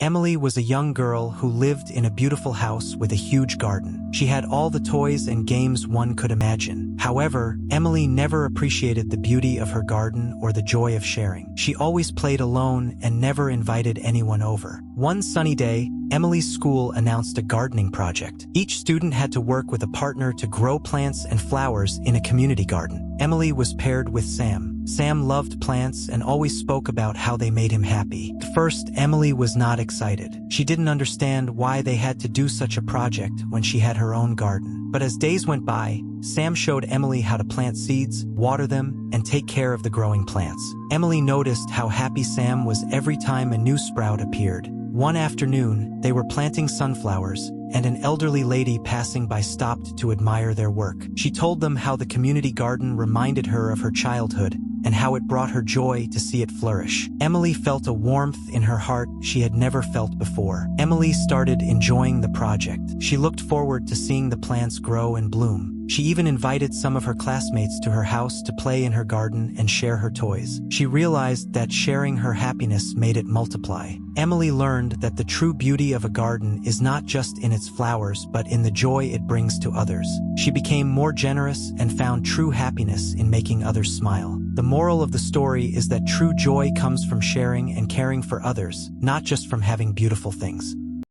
Emily was a young girl who lived in a beautiful house with a huge garden. She had all the toys and games one could imagine. However, Emily never appreciated the beauty of her garden or the joy of sharing. She always played alone and never invited anyone over. One sunny day, Emily's school announced a gardening project. Each student had to work with a partner to grow plants and flowers in a community garden. Emily was paired with Sam. Sam loved plants and always spoke about how they made him happy. At first, Emily was not excited. She didn't understand why they had to do such a project when she had her own garden. But as days went by, Sam showed Emily how to plant seeds, water them, and take care of the growing plants. Emily noticed how happy Sam was every time a new sprout appeared. One afternoon, they were planting sunflowers, and an elderly lady passing by stopped to admire their work. She told them how the community garden reminded her of her childhood and how it brought her joy to see it flourish. Emily felt a warmth in her heart she had never felt before. Emily started enjoying the project. She looked forward to seeing the plants grow and bloom. She even invited some of her classmates to her house to play in her garden and share her toys. She realized that sharing her happiness made it multiply. Emily learned that the true beauty of a garden is not just in its flowers, but in the joy it brings to others. She became more generous and found true happiness in making others smile. The moral of the story is that true joy comes from sharing and caring for others, not just from having beautiful things.